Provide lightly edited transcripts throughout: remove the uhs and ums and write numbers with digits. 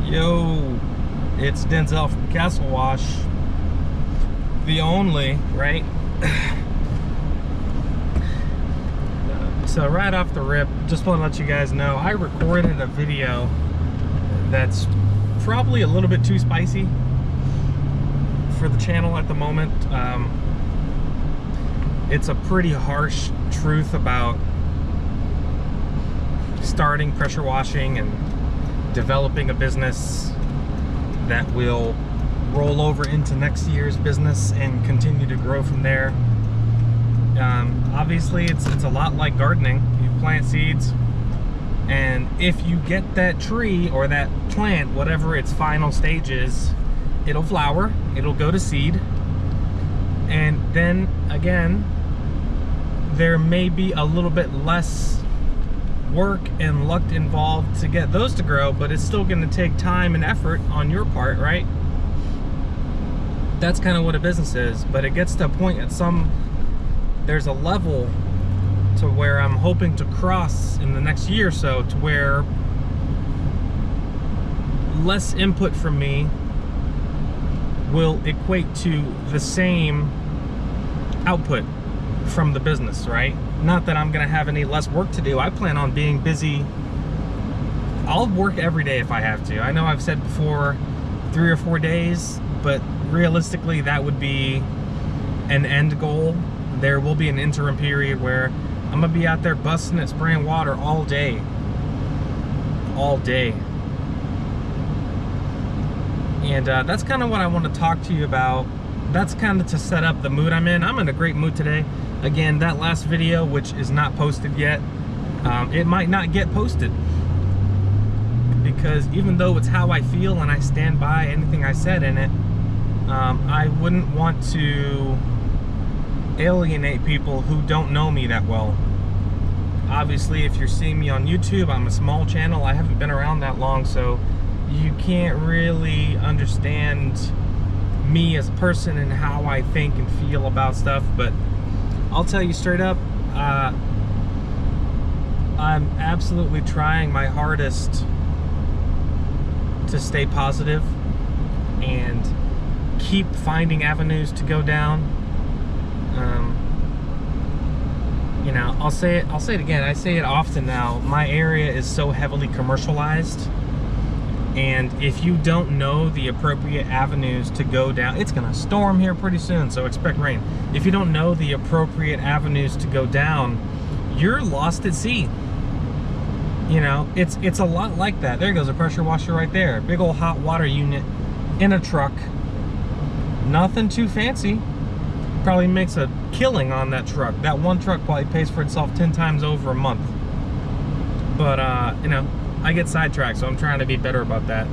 Yo, it's Denzel from Castle Wash. The only, right? So right off the rip, just want to let you guys know, I recorded a video that's probably a little bit too spicy for the channel at the moment. It's a pretty harsh truth about starting pressure washing and developing a business that will roll over into next year's business and continue to grow from there. Obviously it's a lot like gardening. You plant seeds, and if you get that tree or that plant, whatever its final stage is, it'll flower, it'll go to seed, and then again there may be a little bit less work and luck involved to get those to grow, but it's still going to take time and effort on your part, right? That's kind of what a business is. But it gets to a point there's a level to where I'm hoping to cross in the next year or so, to where less input from me will equate to the same output from the business, right? Not that I'm gonna have any less work to do. I plan on being busy. I'll work every day if I have to. I know I've said before 3 or 4 days, but realistically that would be an end goal. There will be an interim period where I'm gonna be out there busting it, spraying water all day. All day. And that's kind of what I want to talk to you about. That's kind of to set up the mood I'm in. I'm in a great mood today. Again, that last video, which is not posted yet, it might not get posted, because even though it's how I feel and I stand by anything I said in it, I wouldn't want to alienate people who don't know me that well. Obviously, if you're seeing me on YouTube, I'm a small channel. I haven't been around that long, so you can't really understand me as a person and how I think and feel about stuff. But I'll tell you straight up, I'm absolutely trying my hardest to stay positive and keep finding avenues to go down. You know, I'll say it again, I say it often now, my area is so heavily commercialized, and if you don't know the appropriate avenues to go down, it's gonna storm here pretty soon, so expect rain. If you don't know the appropriate avenues to go down, you're lost at sea. You know, it's a lot like that. There goes a pressure washer right there. Big old hot water unit in a truck. Nothing too fancy. Probably makes a killing on that truck. That one truck probably pays for itself 10 times over a month. But you know, I get sidetracked, so I'm trying to be better about that.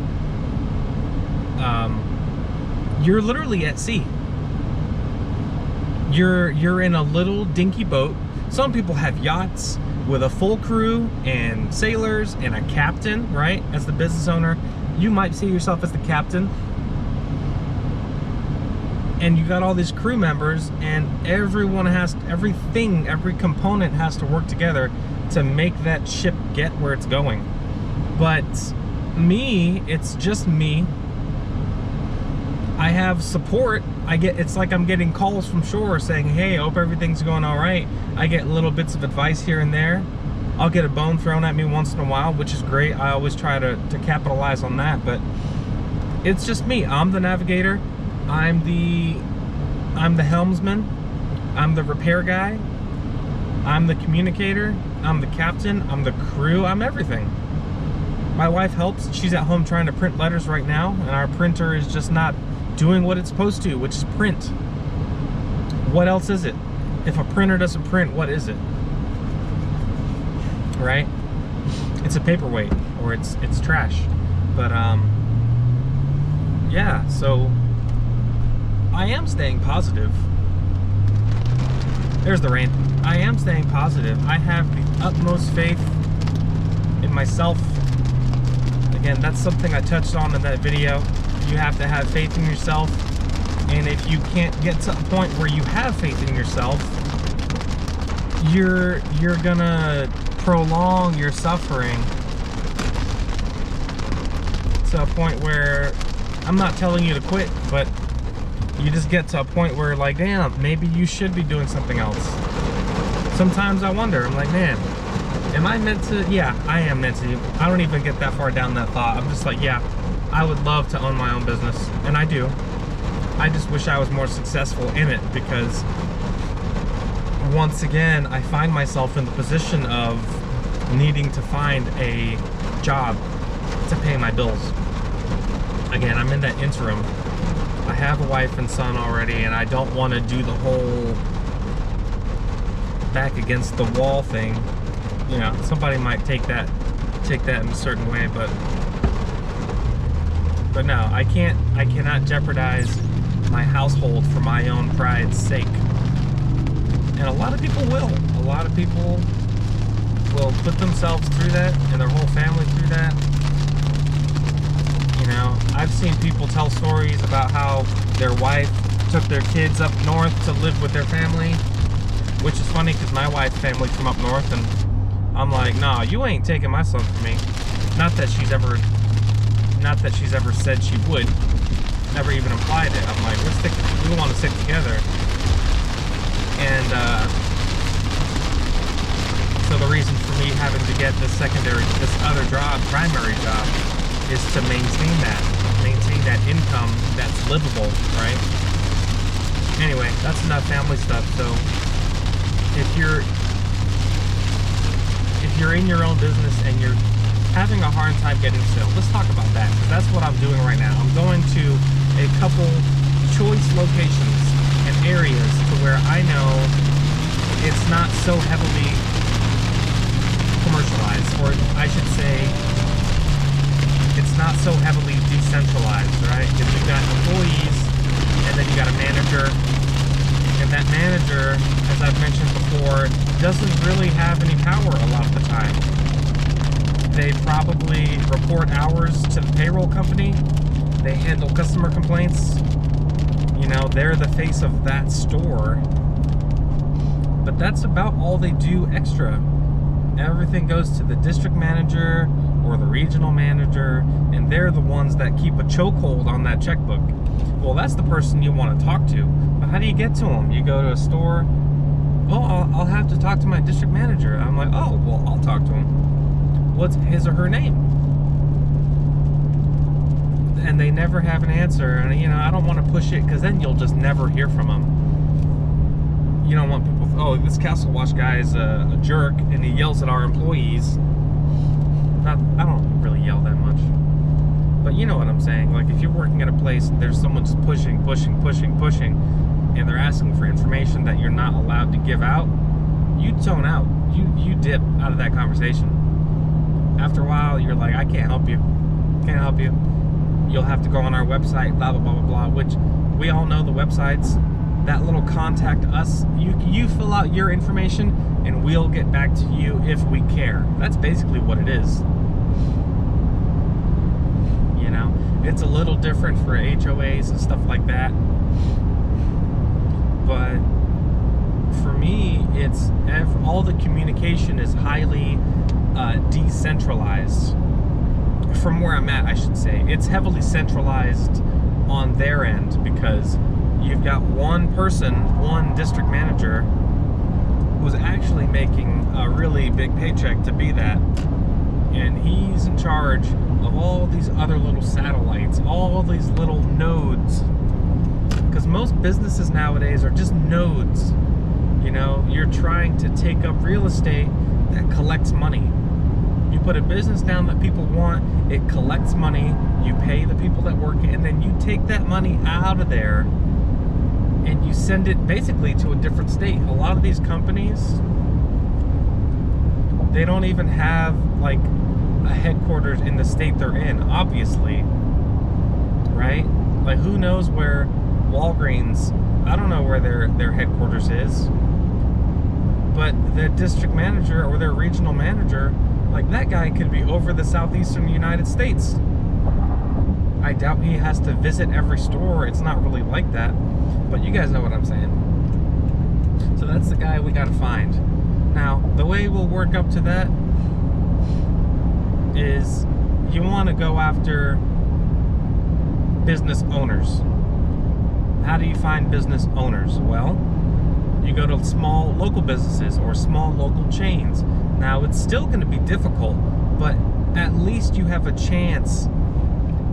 You're literally at sea. You're in a little dinky boat. Some people have yachts with a full crew and sailors and a captain, right? As the business owner, you might see yourself as the captain. And you got all these crew members, and everyone has every component has to work together to make that ship get where it's going. But me, it's just me. I have support. It's like I'm getting calls from shore saying, hey, I hope everything's going all right. I get little bits of advice here and there. I'll get a bone thrown at me once in a while, which is great. I always try to capitalize on that, but it's just me. I'm the navigator. I'm the helmsman. I'm the repair guy. I'm the communicator. I'm the captain. I'm the crew. I'm everything. My wife helps. She's at home trying to print letters right now, and our printer is just not doing what it's supposed to, which is print. What else is it? If a printer doesn't print, what is it? Right? It's a paperweight, or it's trash. But yeah, so I am staying positive. There's the rain. I am staying positive. I have the utmost faith in myself. Again, that's something I touched on in that video. You have to have faith in yourself. And if you can't get to a point where you have faith in yourself, you're gonna prolong your suffering. to a point where, I'm not telling you to quit, but you just get to a point where, like, damn, maybe you should be doing something else. Sometimes I wonder, I'm like, man, am I meant to? Yeah, I am meant to. I don't even get that far down that thought. I'm just like, yeah, I would love to own my own business, and I do. I just wish I was more successful in it, because once again, I find myself in the position of needing to find a job to pay my bills. Again, I'm in that interim. I have a wife and son already, and I don't want to do the whole back against the wall thing. You know, somebody might take that in a certain way, but no, I cannot jeopardize my household for my own pride's sake. And a lot of people will. A lot of people will put themselves through that and their whole family through that. You know, I've seen people tell stories about how their wife took their kids up north to live with their family, which is funny because my wife's family's from up north, and I'm like, nah, you ain't taking my son from me. Not that she's ever said she would. Never even implied it. I'm like, we want to stick together. And so the reason for me having to get this other job, primary job, is to maintain that income that's livable, right? Anyway, that's enough family stuff. So if you're in your own business and you're having a hard time getting sales, let's talk about that, because that's what I'm doing right now. I'm going to a couple choice locations and areas to where I know it's not so heavily commercialized, or I should say it's not so heavily decentralized, right? Because you've got employees, and then you got a manager, and that manager, as I've mentioned before, doesn't really have any power a lot of the time. They probably report hours to the payroll company. They handle customer complaints. You know, they're the face of that store. But that's about all they do extra. Everything goes to the district manager or the regional manager, and they're the ones that keep a chokehold on that checkbook. Well, that's the person you want to talk to. But how do you get to them? You go to a store. Oh, I'll have to talk to my district manager. I'm like, oh, well, I'll talk to him. What's his or her name? And they never have an answer. And, you know, I don't want to push it, because then you'll just never hear from them. You don't want people, oh, this Castle Wash guy is a jerk, and he yells at our employees. I don't really yell that much. But you know what I'm saying. Like, if you're working at a place and there's someone just pushing, and they're asking for information that you're not allowed to give out, you tone out. You dip out of that conversation. After a while, you're like, I can't help you. Can't help you. You'll have to go on our website, blah, blah, blah, blah, blah, which we all know the websites. That little contact us, you fill out your information, and we'll get back to you if we care. That's basically what it is. You know, it's a little different for HOAs and stuff like that. But for me, it's all the communication is highly decentralized. From where I'm at, I should say. It's heavily centralized on their end, because you've got one person, one district manager, who's actually making a really big paycheck to be that. And he's in charge of all these other little satellites, all these little nodes. Because most businesses nowadays are just nodes. You know, you're trying to take up real estate that collects money. You put a business down that people want, it collects money, you pay the people that work it, and then you take that money out of there and you send it basically to a different state. A lot of these companies, they don't even have like a headquarters in the state they're in, obviously, right? Like, who knows where Walgreens, I don't know where their headquarters is, but the district manager or their regional manager, like, that guy could be over the southeastern United States. I doubt he has to visit every store. It's not really like that. But you guys know what I'm saying. So that's the guy we gotta find. Now, the way we'll work up to that is you want to go after business owners. How do you find business owners? Well, you go to small local businesses or small local chains. Now, it's still going to be difficult, but at least you have a chance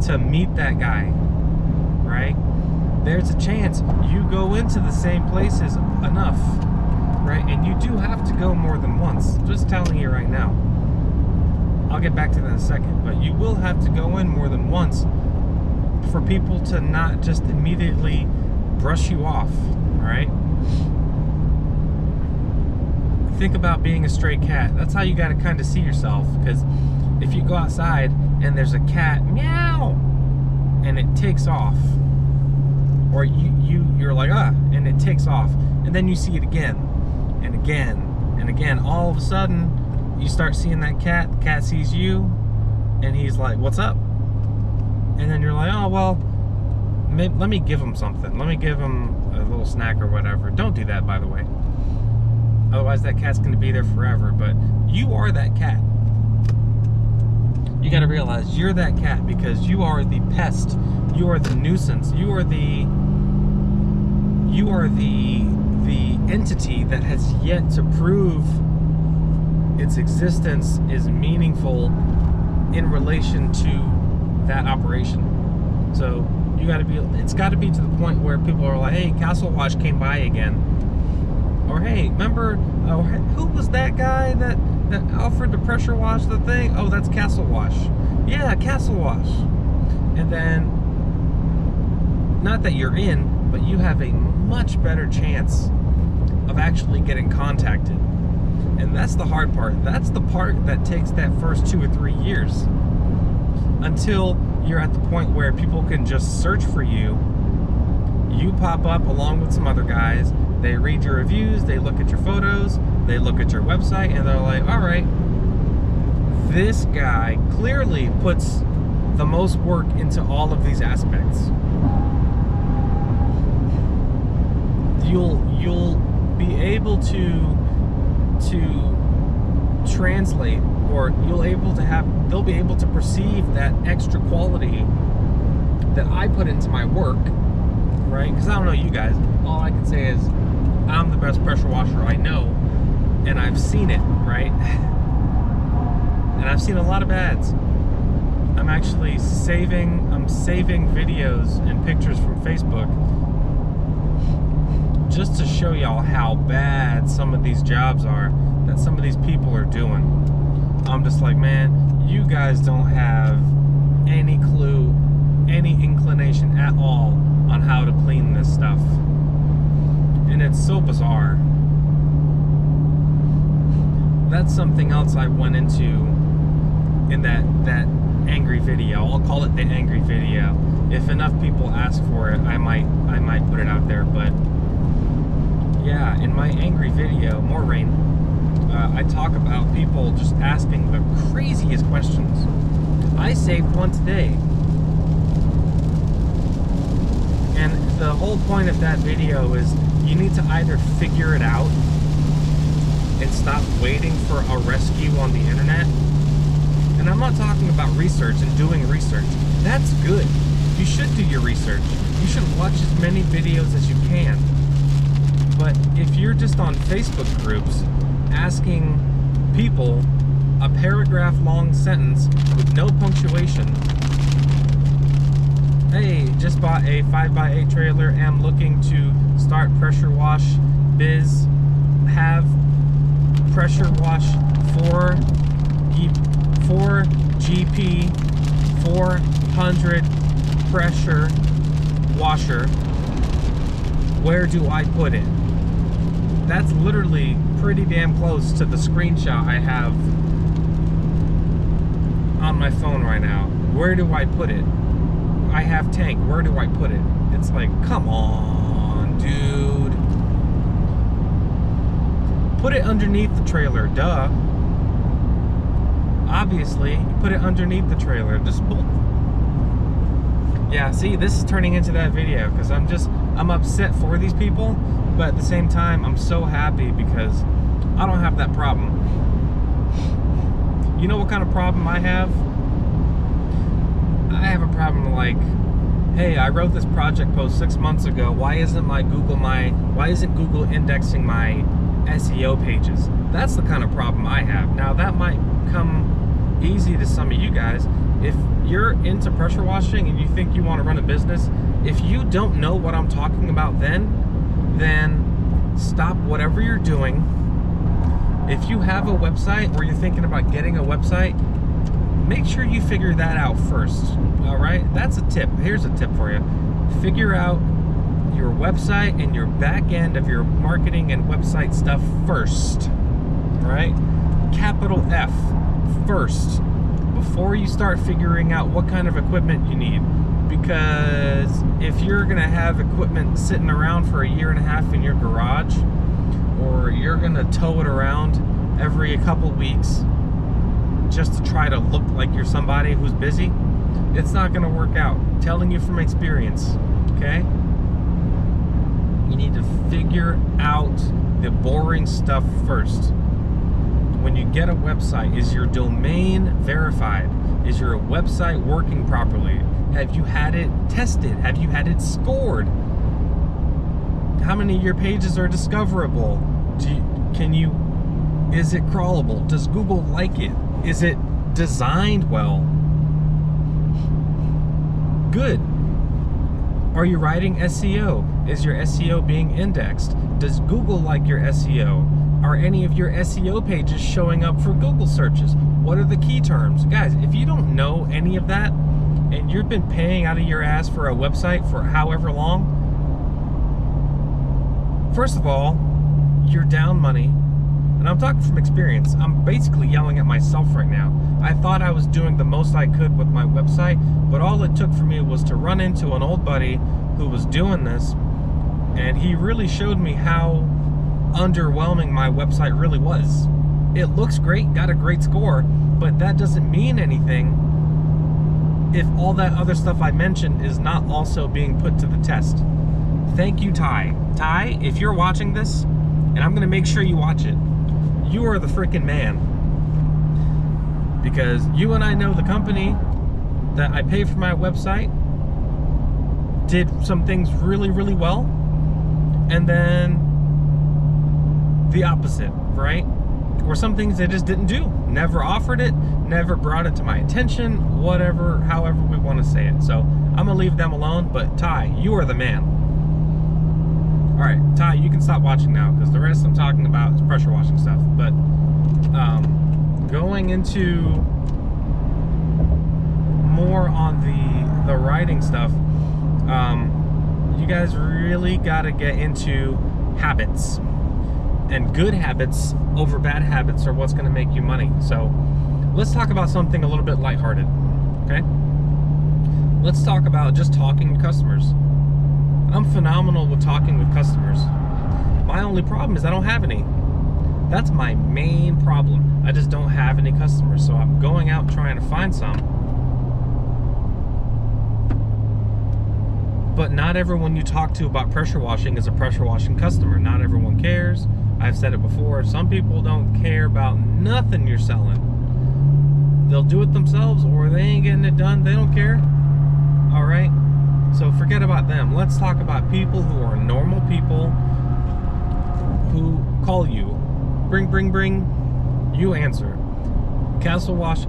to meet that guy, right? There's a chance you go into the same places enough, right? And you do have to go more than once. Just telling you right now. I'll get back to that in a second, but you will have to go in more than once for people to not just immediately brush you off, all right? Think about being a stray cat. That's how you got to kind of see yourself, because if you go outside and there's a cat, meow, and it takes off, or you're like, and it takes off, and then you see it again, and again, and again, all of a sudden, you start seeing that cat, the cat sees you, and he's like, what's up? And then you're like, oh, well, let me give him something. Let me give him a little snack or whatever. Don't do that, by the way. Otherwise, that cat's going to be there forever. But you are that cat. You got to realize you're that cat because you are the pest. You are the nuisance. You are the entity that has yet to prove its existence is meaningful in relation to that operation. So you got to be. It's got to be to the point where people are like, "Hey, Castle Wash came by again," or "Hey, remember who was that guy that offered to pressure wash the thing? Oh, that's Castle Wash. Yeah, Castle Wash." And then, not that you're in, but you have a much better chance of actually getting contacted. And that's the hard part. That's the part that takes that first 2 or 3 years until you're at the point where people can just search for you. You pop up along with some other guys. They read your reviews. They look at your photos. They look at your website, and they're like, all right, this guy clearly puts the most work into all of these aspects. You'll be able to translate, or they'll be able to perceive that extra quality that I put into my work, right? Because I don't know you guys. All I can say is I'm the best pressure washer I know, and I've seen it, right? And I've seen a lot of ads. I'm actually saving videos and pictures from Facebook just to show y'all how bad some of these jobs are that some of these people are doing. I'm just like, man, you guys don't have any clue, any inclination at all on how to clean this stuff. And it's so bizarre. That's something else I went into in that angry video. I'll call it the angry video. If enough people ask for it, I might put it out there. But yeah, in my angry video, more rain, I talk about people just asking the craziest questions. I saved one today. And the whole point of that video is you need to either figure it out and stop waiting for a rescue on the internet. And I'm not talking about research and doing research. That's good. You should do your research. You should watch as many videos as you can. But if you're just on Facebook groups asking people a paragraph long sentence with no punctuation, hey, just bought a 5x8 trailer, am looking to start pressure wash biz, have pressure wash 4 GP 400 pressure washer, where do I put it? That's literally pretty damn close to the screenshot I have on my phone right now. Where do I put it? I have tank, where do I put it? It's like, come on, dude. Put it underneath the trailer, duh. Obviously, you put it underneath the trailer. Just pull. Yeah, see, this is turning into that video because I'm upset for these people, but at the same time, I'm so happy because I don't have that problem. You know what kind of problem I have? I have a problem like hey, I wrote this project post 6 months ago. Why isn't Google indexing my SEO pages? That's the kind of problem I have. Now that might come easy to some of you guys. If you're into pressure washing and you think you want to run a business, if you don't know what I'm talking about then stop whatever you're doing. If you have a website or you're thinking about getting a website, make sure you figure that out first. All right, that's a tip. Here's a tip for you. Figure out your website and your back end of your marketing and website stuff first. All right, capital F first, before you start figuring out what kind of equipment you need. Because if you're gonna have equipment sitting around for 1.5 years in your garage, or you're gonna tow it around every couple weeks just to try to look like you're somebody who's busy, it's not gonna work out. I'm telling you from experience, okay? You need to figure out the boring stuff first. When you get a website, is your domain verified? Is your website working properly? Have you had it tested? Have you had it scored? How many of your pages are discoverable? Is it crawlable? Does Google like it? Is it designed well? Good. Are you writing SEO? Is your SEO being indexed? Does Google like your SEO? Are any of your SEO pages showing up for Google searches? What are the key terms? Guys, if you don't know any of that, and you've been paying out of your ass for a website for however long, first of all, you're down money. And I'm talking from experience. I'm basically yelling at myself right now. I thought I was doing the most I could with my website, but all it took for me was to run into an old buddy who was doing this, and he really showed me how underwhelming my website really was. It looks great, got a great score, but that doesn't mean anything if all that other stuff I mentioned is not also being put to the test. Thank you, Ty. Ty, if you're watching this, and I'm gonna make sure you watch it, you are the freaking man. Because you and I know the company that I pay for my website did some things really, really well, and then the opposite, right? Or some things they just didn't do. Never offered it, never brought it to my attention, whatever, however we want to say it. So I'm gonna leave them alone, but Ty, you are the man. All right, Ty, you can stop watching now, because the rest I'm talking about is pressure washing stuff. But going into more on the writing stuff, you guys really got to get into habits. And good habits over bad habits are what's going to make you money. So let's talk about something a little bit lighthearted, okay? Let's talk about just talking to customers. I'm phenomenal with talking with customers. My only problem is I don't have any. That's my main problem. I just don't have any customers, so I'm going out trying to find some. But not everyone you talk to about pressure washing is a pressure washing customer. Not everyone cares. I've said it before, some people don't care about nothing you're selling. They'll do it themselves, or they ain't getting it done, they don't care. All right? So forget about them. Let's talk about people who are normal people who call you. Bring. You answer. Castle Wash,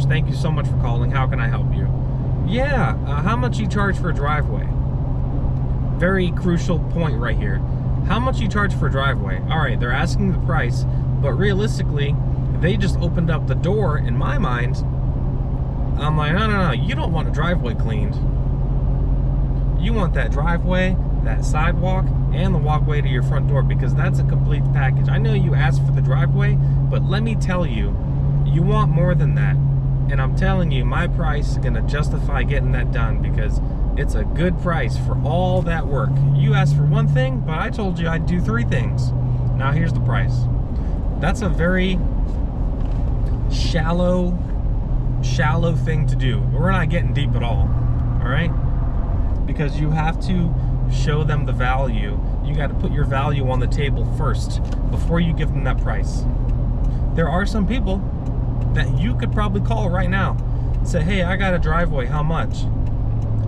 thank you so much for calling. How can I help you? Yeah, how much you charge for a driveway? Very crucial point right here. How much you charge for a driveway? All right, they're asking the price, but realistically, they just opened up the door. In my mind, I'm like, no, you don't want a driveway cleaned. You want that driveway, that sidewalk, and the walkway to your front door, because that's a complete package. I know you asked for the driveway, but let me tell you, you want more than that. And I'm telling you, my price is gonna justify getting that done, because it's a good price for all that work. You asked for one thing, but I told you I'd do 3 things. Now here's the price. That's a very shallow thing to do. We're not getting deep at all right? Because you have to show them the value. You got to put your value on the table first before you give them that price. There are some people that you could probably call right now and say, hey, I got a driveway, how much?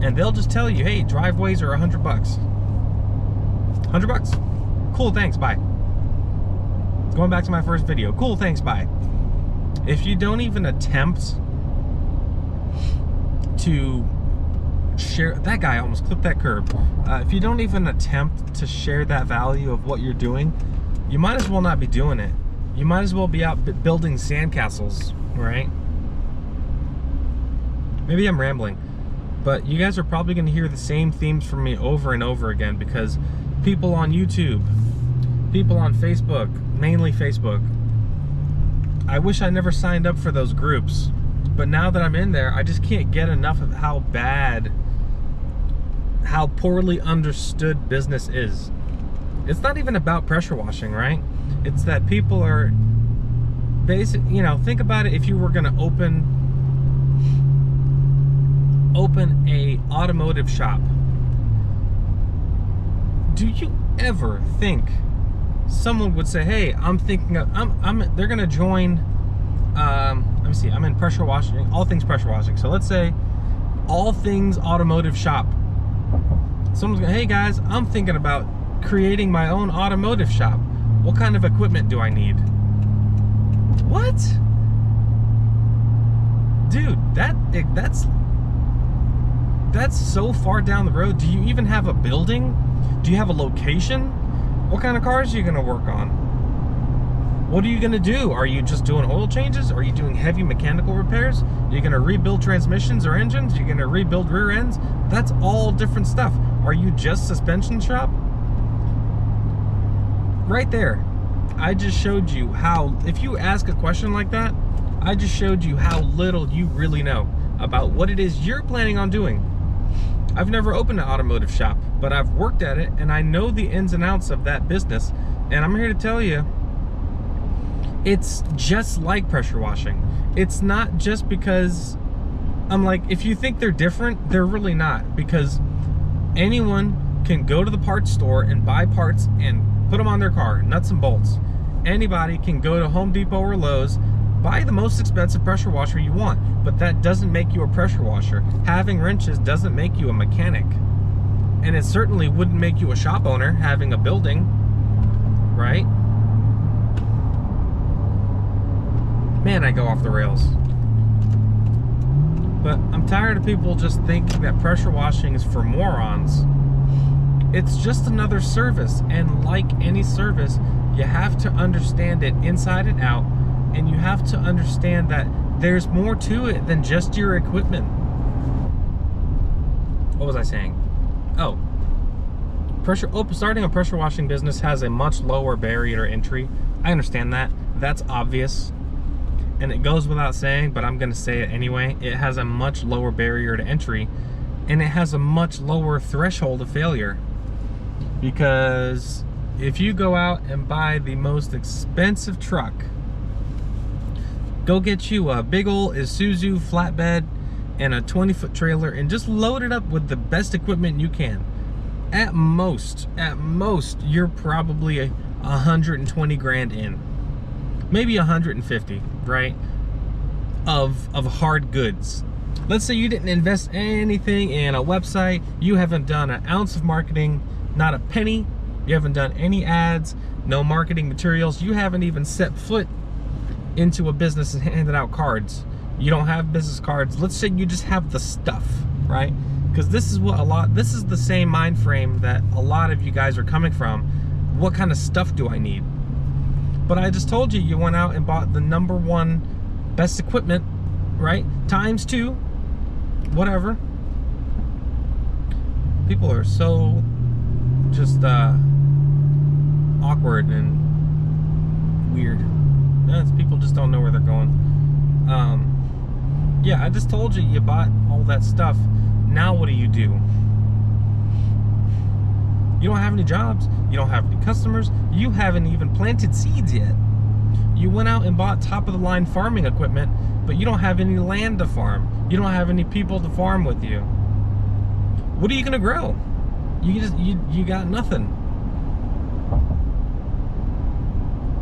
and they'll just tell you, hey, driveways are $100. $100. Cool, thanks, bye. Going back to my first video. Cool, thanks, bye. If you don't even attempt to share, that guy almost clipped that curb. If you don't even attempt to share that value of what you're doing, you might as well not be doing it. You might as well be out building sandcastles, right? Maybe I'm rambling, but you guys are probably going to hear the same themes from me over and over again, because people on YouTube, people on Facebook, mainly Facebook, I wish I never signed up for those groups, but now that I'm in there, I just can't get enough of how bad, how poorly understood business is. It's not even about pressure washing, right? It's that people are basic, you know, think about it. If you were going to open a automotive shop, do you ever think someone would say, hey, I'm thinking of, they're going to join, let me see, I'm in pressure washing, all things pressure washing. So let's say all things automotive shop. Someone's going, hey guys, I'm thinking about creating my own automotive shop. What kind of equipment do I need? What? Dude, that's so far down the road. Do you even have a building? Do you have a location? What kind of cars are you gonna work on? What are you gonna do? Are you just doing oil changes? Are you doing heavy mechanical repairs? Are you gonna rebuild transmissions or engines? Are you gonna rebuild rear ends? That's all different stuff. Are you just suspension shop? Right there, I just showed you how, if you ask a question like that, I just showed you how little you really know about what it is you're planning on doing. I've never opened an automotive shop, but I've worked at it and I know the ins and outs of that business. And I'm here to tell you, it's just like pressure washing. It's not just because, I'm like, if you think they're different, they're really not, because anyone can go to the parts store and buy parts and put them on their car, nuts and bolts. Anybody can go to Home Depot or Lowe's, buy the most expensive pressure washer you want, but that doesn't make you a pressure washer. Having wrenches doesn't make you a mechanic. And it certainly wouldn't make you a shop owner, having a building, right? Man, I go off the rails. But I'm tired of people just thinking that pressure washing is for morons. It's just another service, and like any service, you have to understand it inside and out, and you have to understand that there's more to it than just your equipment. What was I saying? Oh, starting a pressure washing business has a much lower barrier to entry. I understand that. That's obvious. And it goes without saying, but I'm going to say it anyway. It has a much lower barrier to entry, and it has a much lower threshold of failure. Because if you go out and buy the most expensive truck, go get you a big old Isuzu flatbed and a 20-foot trailer and just load it up with the best equipment you can. At most, you're probably 120 grand in. Maybe 150, right? Of hard goods. Let's say you didn't invest anything in a website, you haven't done an ounce of marketing, not a penny, you haven't done any ads, no marketing materials, you haven't even set foot into a business and handed out cards. You don't have business cards. Let's say you just have the stuff, right? Because this is the same mind frame that a lot of you guys are coming from. What kind of stuff do I need? But I just told you, you went out and bought the #1 best equipment, right? ×2, whatever. People are so just awkward and weird. People just don't know where they're going. Yeah, I just told you, you bought all that stuff. Now what do? You don't have any jobs. You don't have any customers. You haven't even planted seeds yet. You went out and bought top-of-the-line farming equipment, but you don't have any land to farm. You don't have any people to farm with you. What are you gonna grow? You got nothing.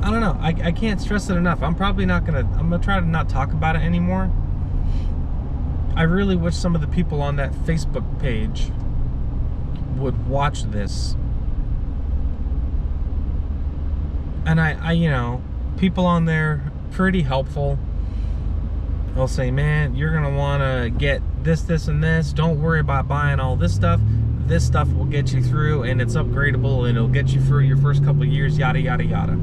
I don't know. I can't stress it enough. I'm gonna try to not talk about it anymore. I really wish some of the people on that Facebook page would watch this. And I you know, people on there pretty helpful. They'll say, man, you're gonna wanna get this, this, and this. Don't worry about buying all this stuff. This stuff will get you through, and it's upgradable, and it'll get you through your first couple of years, yada, yada, yada.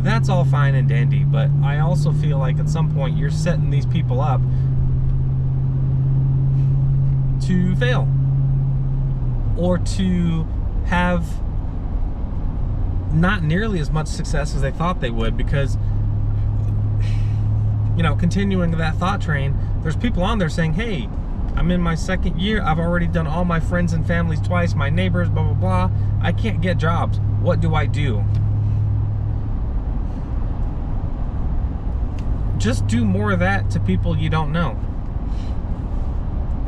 That's all fine and dandy, but I also feel like at some point you're setting these people up to fail, or to have not nearly as much success as they thought they would, because, you know, continuing that thought train, there's people on there saying, hey, I'm in my second year, I've already done all my friends and families twice, my neighbors, blah, blah, blah, I can't get jobs. What do I do? Just do more of that to people you don't know.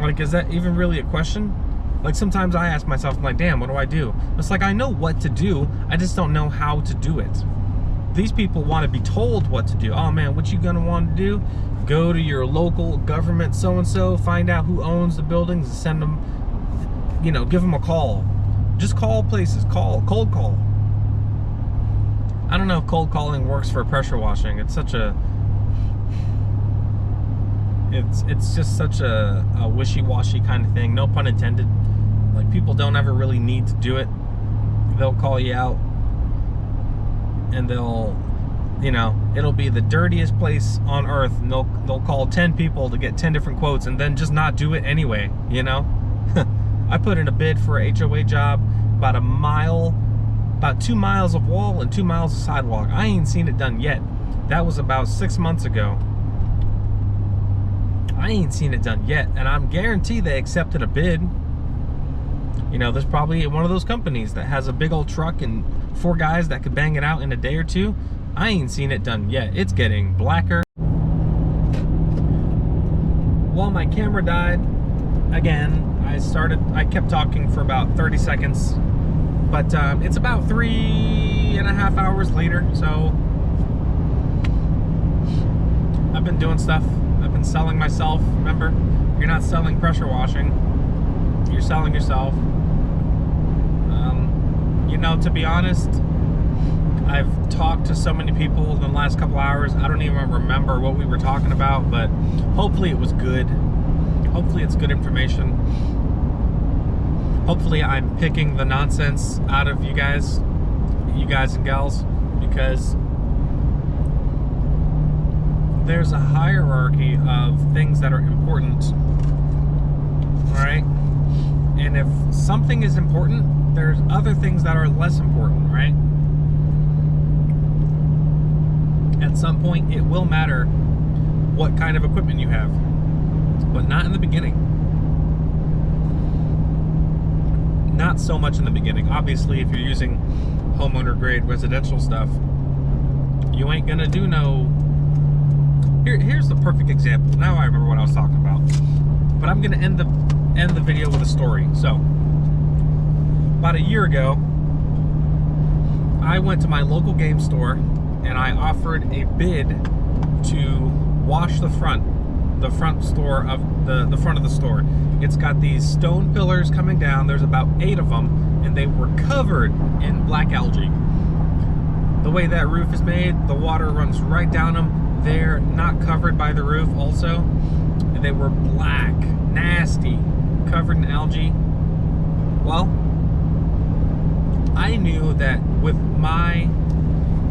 Like, is that even really a question? Like, sometimes I ask myself, I'm like, damn, what do I do? It's like, I know what to do, I just don't know how to do it. These people want to be told what to do. Oh man, what you gonna want to do? Go to your local government so-and-so, find out who owns the buildings, and send them, you know, give them a call. Just call places, cold call. I don't know if cold calling works for pressure washing. It's such a, it's just such a wishy-washy kind of thing, no pun intended. Like, people don't ever really need to do it. They'll call you out, and they'll, you know, it'll be the dirtiest place on earth, and they'll call 10 people to get 10 different quotes, and then just not do it anyway, you know? I put in a bid for a HOA job, about 2 miles of wall and 2 miles of sidewalk. I ain't seen it done yet. That was about 6 months ago. I ain't seen it done yet, and I'm guaranteed they accepted a bid. You know, there's probably one of those companies that has a big old truck and 4 guys that could bang it out in a day or two. I ain't seen it done yet. It's getting blacker. Well, my camera died again. I kept talking for about 30 seconds, but it's about 3.5 hours later, so I've been doing stuff. I've been selling myself. Remember, you're not selling pressure washing, you're selling yourself. You know, to be honest, I've talked to so many people in the last couple hours, I don't even remember what we were talking about, but hopefully it was good. Hopefully it's good information. Hopefully I'm picking the nonsense out of you guys and gals, because there's a hierarchy of things that are important, all right? And if something is important, there's other things that are less important, right? At some point, it will matter what kind of equipment you have, but not in the beginning. Not so much in the beginning. Obviously, if you're using homeowner grade residential stuff, you ain't gonna do no... Here's the perfect example. Now I remember what I was talking about. But I'm gonna end the video with a story. So, about a year ago, I went to my local game store and I offered a bid to wash the front store of the front of the store. It's got these stone pillars coming down. There's about 8 of them, and they were covered in black algae. The way that roof is made, the water runs right down them. They're not covered by the roof also, and they were black, nasty, covered in algae. Well, I knew that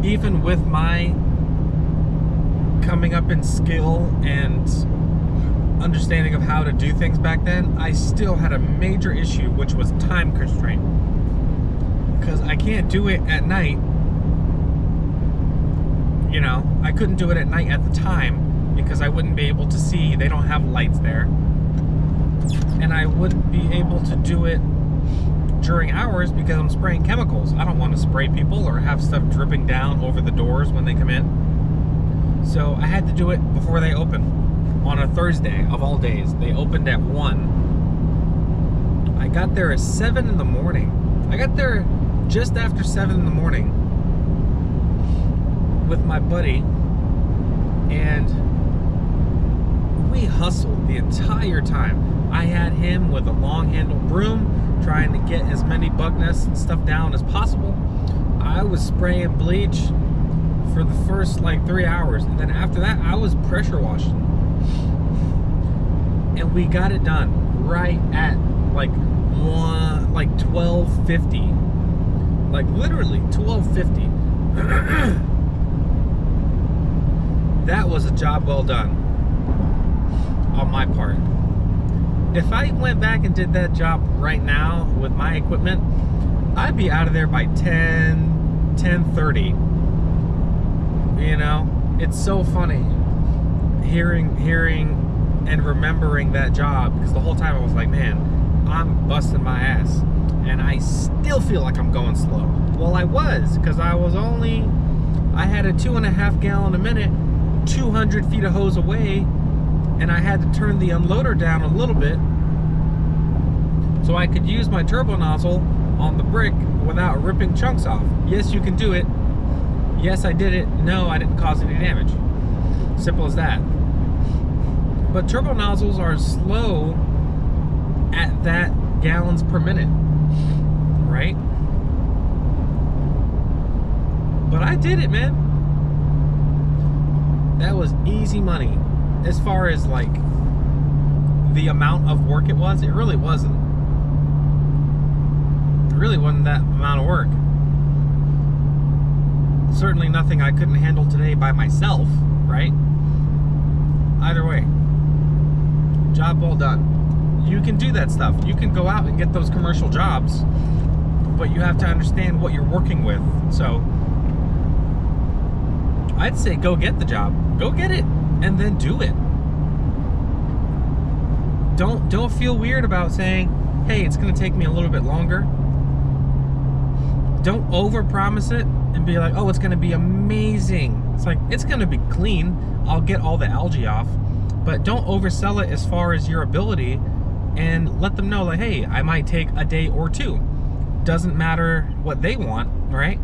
even with my coming up in skill and understanding of how to do things back then, I still had a major issue, which was time constraint. Because I can't do it at night. You know, I couldn't do it at night at the time because I wouldn't be able to see. They don't have lights there. And I wouldn't be able to do it during hours because I'm spraying chemicals. I don't want to spray people or have stuff dripping down over the doors when they come in. So I had to do it before they open. On a Thursday of all days. They opened at 1. I got there at 7 in the morning. I got there just after 7 in the morning with my buddy, and we hustled the entire time. I had him with a long-handled broom, trying to get as many bug nests and stuff down as possible. I was spraying bleach for the first like 3 hours, and then after that, I was pressure washing. And we got it done right at like 12:50. Like literally 12:50. That was a job well done on my part. If I went back and did that job right now with my equipment, I'd be out of there by 10:30. You know, it's so funny hearing and remembering that job, because the whole time I was like, man, I'm busting my ass and I still feel like I'm going slow. Well, I was, because I had a 2.5 gallon a minute, 200 feet of hose away, and I had to turn the unloader down a little bit so I could use my turbo nozzle on the brick without ripping chunks off. Yes, you can do it. Yes, I did it. No, I didn't cause any damage. Simple as that. But turbo nozzles are slow at that gallons per minute, right? But I did it, man. That was easy money. As far as like the amount of work it really wasn't. It really wasn't that amount of work. Certainly nothing I couldn't handle today by myself, right? Either way, job well done. You can do that stuff. You can go out and get those commercial jobs, but you have to understand what you're working with. So I'd say go get the job. Go get it and then do it. Don't feel weird about saying, hey, it's gonna take me a little bit longer. Don't overpromise it and be like, oh, it's gonna be amazing. It's like, it's gonna be clean. I'll get all the algae off. But don't oversell it as far as your ability, and let them know like, hey, I might take a day or two. Doesn't matter what they want, right?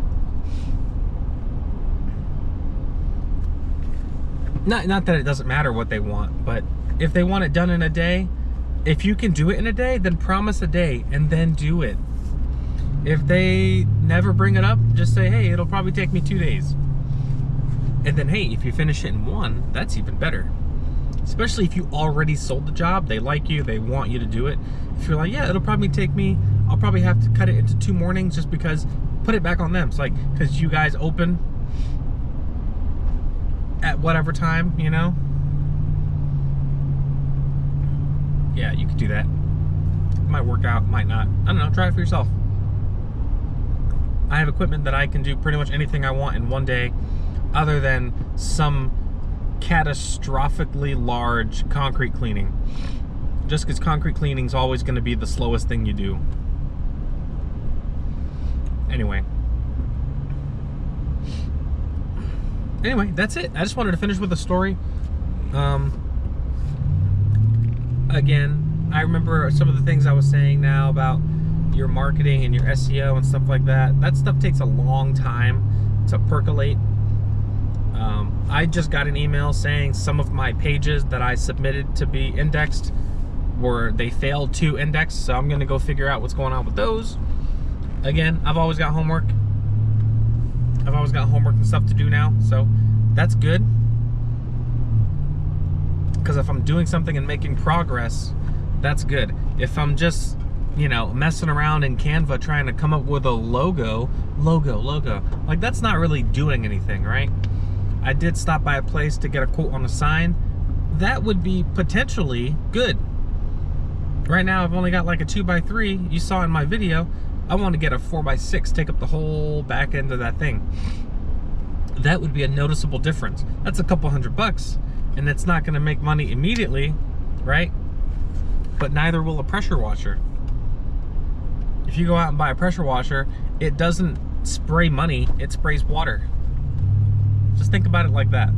Not that it doesn't matter what they want, but if they want it done in a day, if you can do it in a day, then promise a day and then do it. If they never bring it up, just say, hey, it'll probably take me 2 days. And then, hey, if you finish it in 1, that's even better. Especially if you already sold the job, they like you, they want you to do it. If you're like, yeah, it'll probably take me, I'll probably have to cut it into 2 mornings just because, put it back on them. It's like, because you guys open at whatever time, you know? Yeah, you could do that. Might work out, might not. I don't know, try it for yourself. I have equipment that I can do pretty much anything I want in 1 day, other than some catastrophically large concrete cleaning. Just because concrete cleaning is always going to be the slowest thing you do. Anyway, that's it. I just wanted to finish with a story. Again, I remember some of the things I was saying now about your marketing and your SEO and stuff like that. That stuff takes a long time to percolate. I just got an email saying some of my pages that I submitted to be indexed they failed to index, so I'm gonna go figure out what's going on with those. Again, I've always got homework. I've always got homework and stuff to do now, so that's good. Because if I'm doing something and making progress, that's good. If I'm just, you know, messing around in Canva trying to come up with a logo, like that's not really doing anything, right? I did stop by a place to get a quote on a sign. That would be potentially good. Right now, I've only got like a 2x3. You saw in my video, I want to get a 4x6, take up the whole back end of that thing. That would be a noticeable difference. That's a couple $100, and it's not going to make money immediately, right? But neither will a pressure washer. If you go out and buy a pressure washer, it doesn't spray money, it sprays water. Just think about it like that.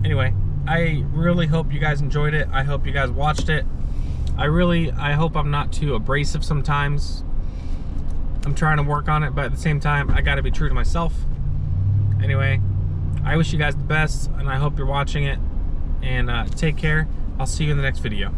Anyway, I really hope you guys enjoyed it. I hope you guys watched it. I hope I'm not too abrasive sometimes. I'm trying to work on it, but at the same time, I gotta be true to myself. Anyway, I wish you guys the best, and I hope you're watching it. and take care. I'll see you in the next video.